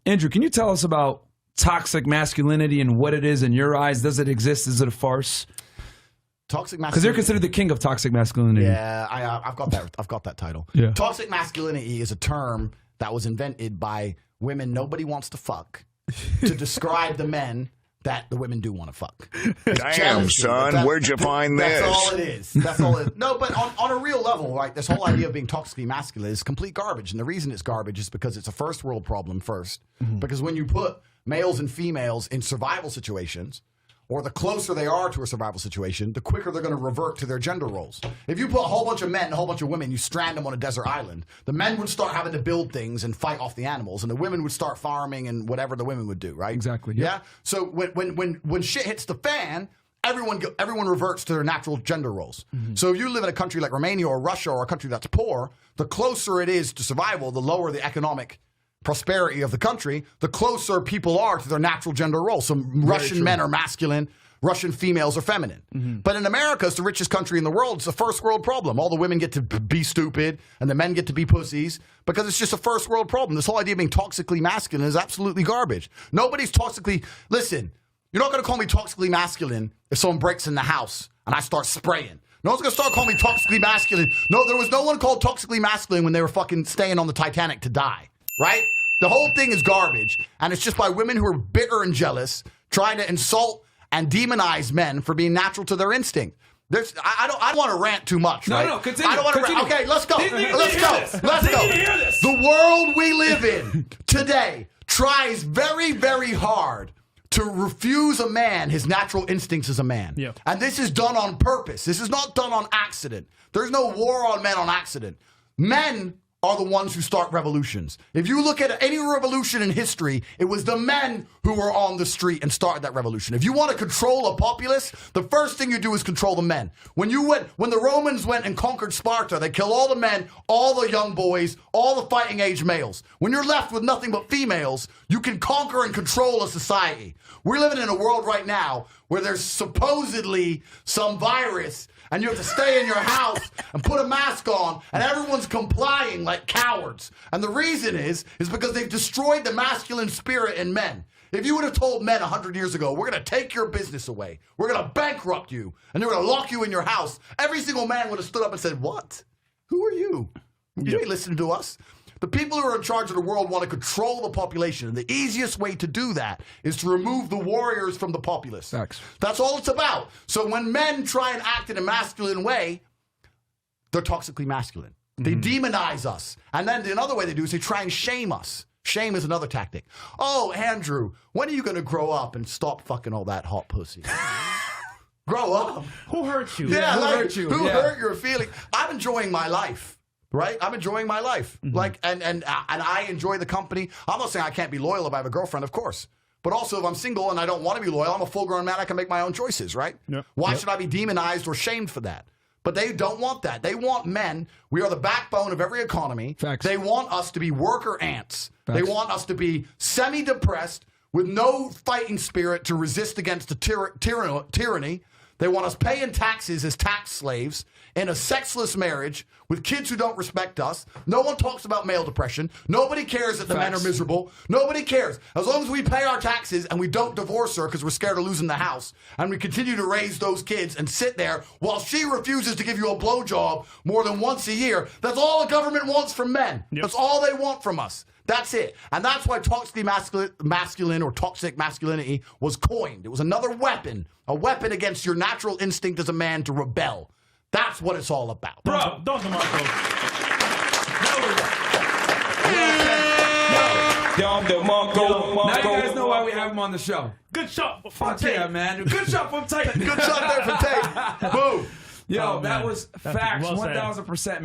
Andrew, can you tell us about toxic masculinity and what it is in your eyes? Does it exist? Is it a farce? Toxic masculinity. Because you're considered the king of toxic masculinity. Yeah, I've got that title. Yeah. Toxic masculinity is a term that was invented by women nobody wants to fuck to describe the men that the women do want to fuck. Damn, son, where'd you find this? That's all it is. That's all it is. No, but on a real level, right, this whole idea of being toxically masculine is complete garbage. And the reason it's garbage is because it's a first world problem first. Mm-hmm. Because when you put males and females in survival situations, or the closer they are to a survival situation, the quicker they're going to revert to their gender roles. If you put a whole bunch of men and a whole bunch of women, you strand them on a desert island, the men would start having to build things and fight off the animals, and the women would start farming and whatever the women would do, right? Exactly. Yeah? So when shit hits the fan, everyone reverts to their natural gender roles. Mm-hmm. So if you live in a country like Romania or Russia or a country that's poor, the closer it is to survival, the lower the economic prosperity of the country, the closer people are to their natural gender roles. So Russian men are masculine, Russian females are feminine. Mm-hmm. But in America, it's the richest country in the world. It's a first world problem. All the women get to be stupid and the men get to be pussies because it's just a first world problem. This whole idea of being toxically masculine is absolutely garbage. Nobody's toxically... Listen, you're not going to call me toxically masculine if someone breaks in the house and I start spraying. No one's going to start calling me toxically masculine. No, there was no one called toxically masculine when they were fucking staying on the Titanic to die. Right? The whole thing is garbage, and it's just by women who are bitter and jealous, trying to insult and demonize men for being natural to their instinct. I don't want to rant too much, right? No, continue. I don't want to rant. Okay, let's go. Let's go. The world we live in today tries very, very hard to refuse a man his natural instincts as a man. Yeah. And this is done on purpose. This is not done on accident. There's no war on men on accident. Men are the ones who start revolutions. If you look at any revolution in history, it was the men who were on the street and started that revolution. If you want to control a populace, the first thing you do is control the men. When the Romans went and conquered Sparta, they killed all the men, all the young boys, all the fighting age males. When you're left with nothing but females, you can conquer and control a society. We're living in a world right now where there's supposedly some virus and you have to stay in your house and put a mask on, and everyone's complying like cowards. And the reason is because they've destroyed the masculine spirit in men. If you would have told men 100 years ago, we're going to take your business away, we're going to bankrupt you, and they're going to lock you in your house, every single man would have stood up and said, what? Who are you? You ain't listening to us. The people who are in charge of the world want to control the population, and the easiest way to do that is to remove the warriors from the populace. Facts. That's all it's about. So when men try and act in a masculine way, they're toxically masculine. They demonize us. And then another way they do is they try and shame us. Shame is another tactic. Oh, Andrew, when are you going to grow up and stop fucking all that hot pussy? Grow up. Who hurt you? Yeah, who hurt you? Who Yeah. hurt your feeling? I'm enjoying my life. Right? I'm enjoying my life. Like, and I enjoy the company. I'm not saying I can't be loyal if I have a girlfriend, of course. But also, if I'm single and I don't want to be loyal, I'm a full-grown man. I can make my own choices, right? Yep. Why should I be demonized or shamed for that? But they don't want that. They want men. We are the backbone of every economy. Facts. They want us to be worker ants. Facts. They want us to be semi-depressed with no fighting spirit to resist against the tyranny. They want us paying taxes as tax slaves in a sexless marriage with kids who don't respect us. No one talks about male depression. Nobody cares that the men are miserable. Nobody cares. As long as we pay our taxes and we don't divorce her because we're scared of losing the house, and we continue to raise those kids and sit there while she refuses to give you a blowjob more than once a year, that's all the government wants from men. Yep. That's all they want from us. That's it. And that's why toxically masculine or toxic masculinity was coined. It was another weapon, a weapon against your natural instinct as a man to rebel. That's what it's all about. Bro, Don DeMarco. Now you guys know why we have him on the show. Good shot from Fuck Tate. yeah, man. Good shot from Tate. Good shot there from Tate. Boom. Yo, Oh, that man. was That's facts, well said. 1,000%, man.